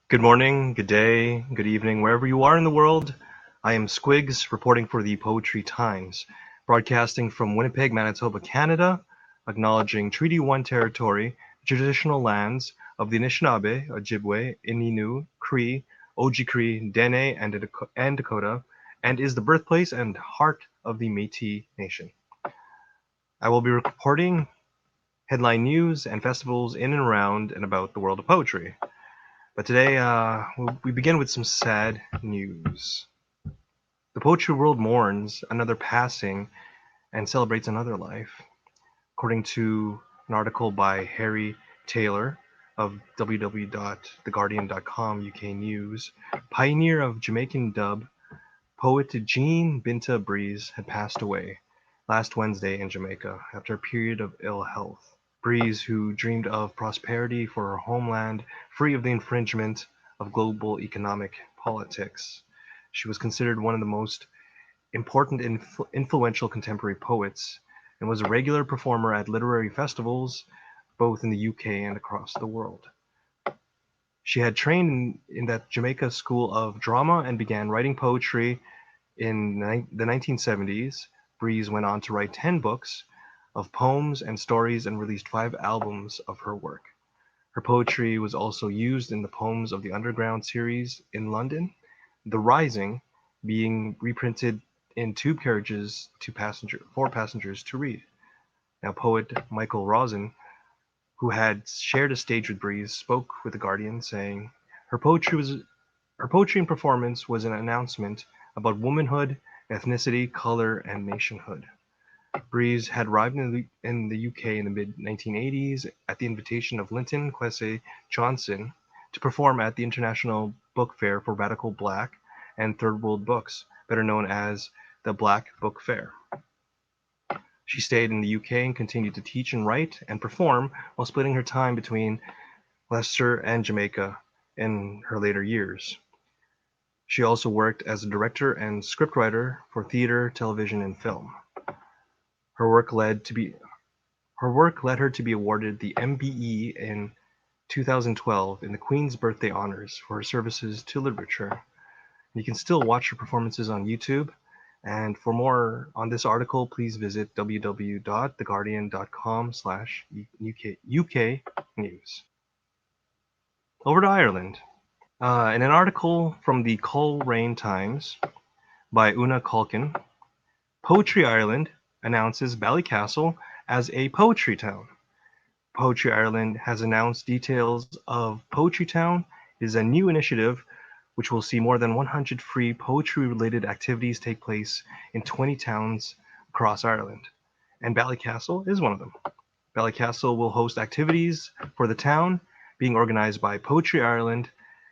Good morning, good day, good evening, wherever you are in the world. I am Squigs, reporting for the Poetry Times, broadcasting from Winnipeg, Manitoba, Canada, acknowledging Treaty 1 territory, traditional lands of the Anishinaabe, Ojibwe, Innu, Cree, Oji-Cree, Dene, and Dakota, and is the birthplace and heart of the Métis Nation. I will be reporting headline news and festivals in and around and about the world of poetry. But today, we begin with some sad news. The poetry world mourns another passing and celebrates another life. According to an article by Harry Taylor of www.theguardian.com UK News, pioneer of Jamaican dub, poet Eugene Binta Breeze had passed away last Wednesday in Jamaica after a period of ill health. Breeze, who dreamed of prosperity for her homeland, free of the infringement of global economic politics. She was considered one of the most important and influential contemporary poets, and was a regular performer at literary festivals, both in the UK and across the world. She had trained in that Jamaica School of Drama and began writing poetry in the 1970s. Breeze went on to write 10 books of poems and stories and released 5 albums of her work. Her poetry was also used in the Poems of the Underground series in London, The Rising being reprinted in tube carriages for passengers to read. Now, poet Michael Rosen, who had shared a stage with Breeze, spoke with The Guardian, saying, Her poetry and performance was an announcement about womanhood, ethnicity, color, and nationhood. Breeze had arrived in the UK in the mid-1980s at the invitation of Linton Kwesi Johnson to perform at the International Book Fair for Radical Black and Third World Books, better known as the Black Book Fair. She stayed in the UK and continued to teach and write and perform while splitting her time between Leicester and Jamaica in her later years. She also worked as a director and scriptwriter for theatre, television, and film. Her work led her to be awarded the MBE in 2012 in the Queen's Birthday Honours for her services to literature. You can still watch her performances on YouTube, and for more on this article, please visit www.theguardian.com/UK news. Over to Ireland. In an article from the Coleraine Times by Una Culkin, Poetry Ireland announces Ballycastle as a poetry town. Poetry Ireland has announced details of Poetry Town. It is a new initiative which will see more than 100 free poetry-related activities take place in 20 towns across Ireland, and Ballycastle is one of them. Ballycastle will host activities for the town, being organized by Poetry Ireland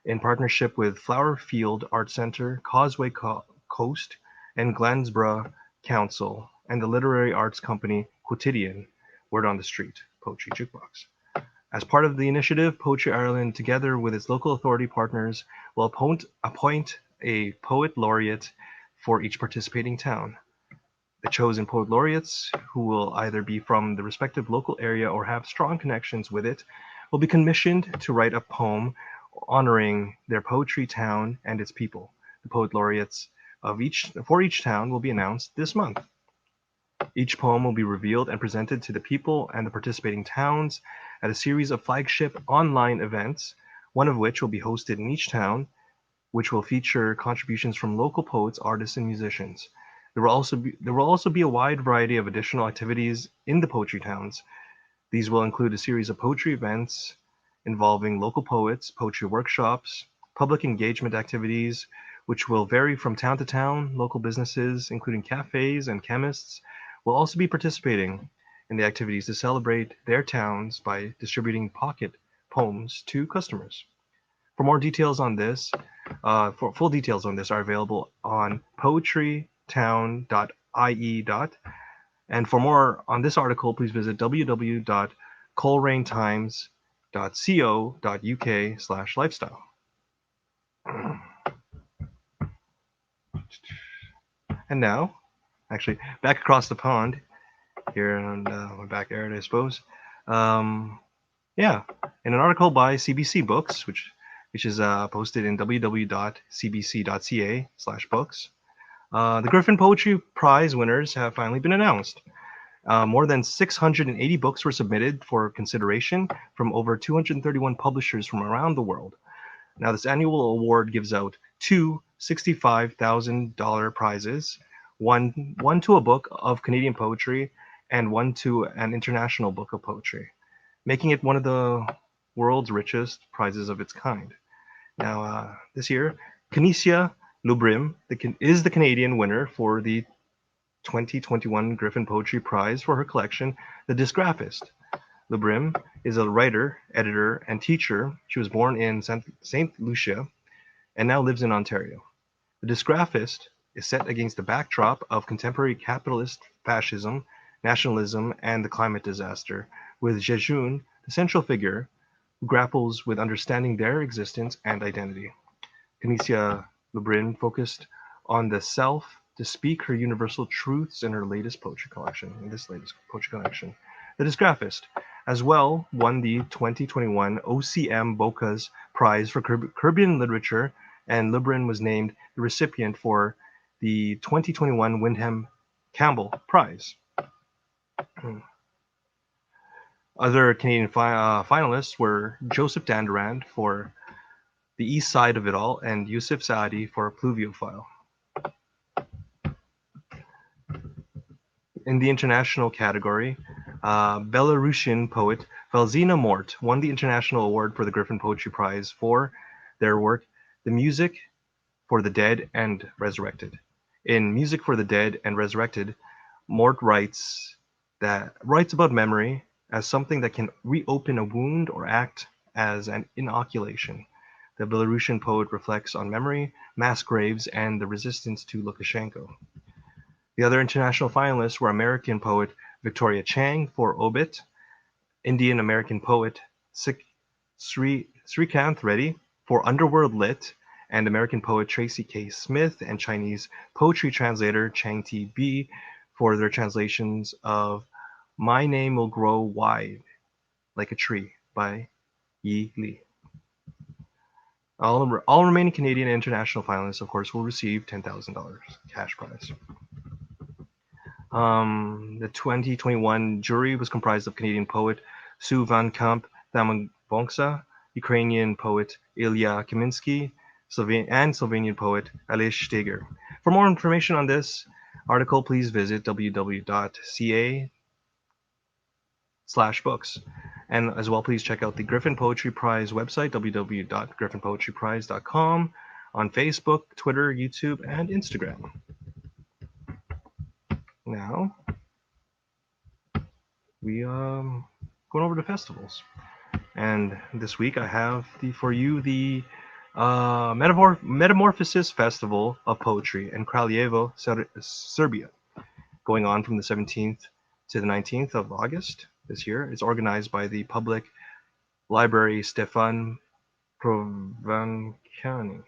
in partnership with Flowerfield Art Centre, Causeway Coast, and Glansborough Council, and the literary arts company Quotidian, Word on the Street, Poetry Jukebox. As part of the initiative, Poetry Ireland, together with its local authority partners, will appoint a poet laureate for each participating town. The chosen poet laureates, who will either be from the respective local area or have strong connections with it, will be commissioned to write a poem honoring their poetry town and its people. The poet laureates for each town will be announced this month. Each poem will be revealed and presented to the people and the participating towns at a series of flagship online events, one of which will be hosted in each town, which will feature contributions from local poets, artists, and musicians. There will also be a wide variety of additional activities in the poetry towns. These will include a series of poetry events involving local poets, poetry workshops, public engagement activities, which will vary from town to town. Local businesses, including cafes and chemists, will also be participating in the activities to celebrate their towns by distributing pocket poems to customers. For more details on this, full details on this are available on poetrytown.ie. And for more on this article, please visit www.colerainetimes.co.uk/lifestyle. And now, actually, back across the pond, here on my backyard, I suppose. In an article by CBC Books, which which is posted in www.cbc.ca/books. The Griffin Poetry Prize winners have finally been announced. More than 680 books were submitted for consideration from over 231 publishers from around the world. Now, this annual award gives out two $65,000 prizes, one to a book of Canadian poetry and one to an international book of poetry, making it one of the world's richest prizes of its kind. Now, this year, Canisia Lubrin is the Canadian winner for the 2021 Griffin Poetry Prize for her collection, The Dysgraphist. Lubrin is a writer, editor, and teacher. She was born in St. Lucia and now lives in Ontario. The Dysgraphist is set against the backdrop of contemporary capitalist fascism, nationalism, and the climate disaster, with Eugene, the central figure, who grapples with understanding their existence and identity. Canisia Lubrin focused on the self to speak her universal truths in her latest poetry collection. The Dysgraphist, as well, won the 2021 OCM Bocas Prize for Caribbean Literature, and Lubrin was named the recipient for the 2021 Wyndham Campbell Prize. Other Canadian finalists were Joseph Dandurand for The East Side of It All and Yusuf Saadi for Pluviophile. In the international category, Belarusian poet Valzina Mort won the international award for the Griffin Poetry Prize for their work The Music for the Dead and Resurrected. In Music for the Dead and Resurrected, Mort writes about memory as something that can reopen a wound or act as an inoculation. The Belarusian poet reflects on memory, mass graves, and the resistance to Lukashenko. The other international finalists were American poet Victoria Chang for Obit, Indian American poet Srikanth Reddy for Underworld Lit, and American poet Tracy K. Smith and Chinese poetry translator Chang T.B. for their translations of My Name Will Grow Wide Like a Tree by Yi Li. All remaining Canadian and international finalists, of course, will receive $10,000 cash prize. The 2021 jury was comprised of Canadian poet Sue Van Kamp Thamagvongsa, Ukrainian poet Ilya Kaminsky, and Slovenian poet Aleš Steger. For more information on this article, please visit www.ca/books. And as well, please check out the Griffin Poetry Prize website, www.griffinpoetryprize.com, on Facebook, Twitter, YouTube, and Instagram. Now, we going over to festivals. And this week I have for you the Metamorphosis Festival of Poetry in Cralievo, Serbia, going on from the 17th to the 19th of August this year. It's organized by the Public Library Stefan Provancani.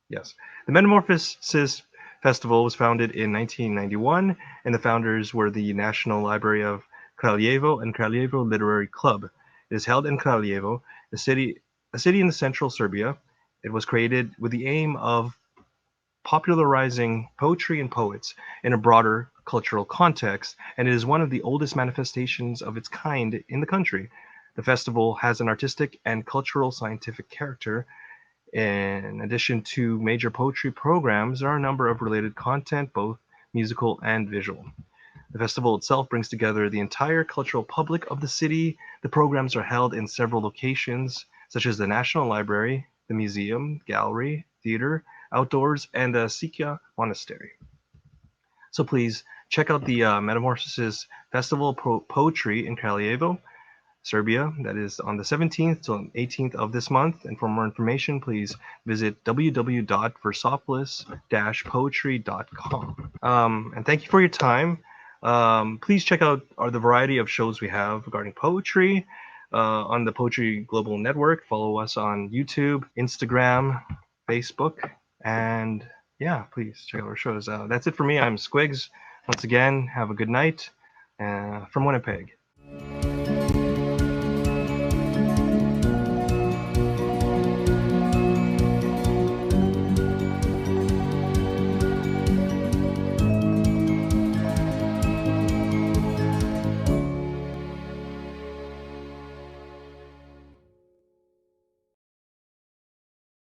Yes. The Metamorphosis Festival was founded in 1991, and the founders were the National Library of Kralievo and Kralievo Literary Club. It is held in Kralievo, a city in the central Serbia. It was created with the aim of popularizing poetry and poets in a broader cultural context, and it is one of the oldest manifestations of its kind in the country. The festival has an artistic and cultural scientific character. In addition to major poetry programs, there are a number of related content, both musical and visual. The festival itself brings together the entire cultural public of the city. The programs are held in several locations, such as the National Library, the museum, gallery, theater, outdoors, and the Sikya Monastery. So please check out the Metamorphosis Festival of Poetry in Kralievo, Serbia. That is on the 17th to 18th of this month. And for more information, please visit www.versopolis-poetry.com. And thank you for your time. Please check out the variety of shows we have regarding poetry on the Poetry Global Network. Follow us on YouTube, Instagram, Facebook, and yeah, please check out our shows. That's it for me. I'm Squigs. Once again, have a good night from Winnipeg.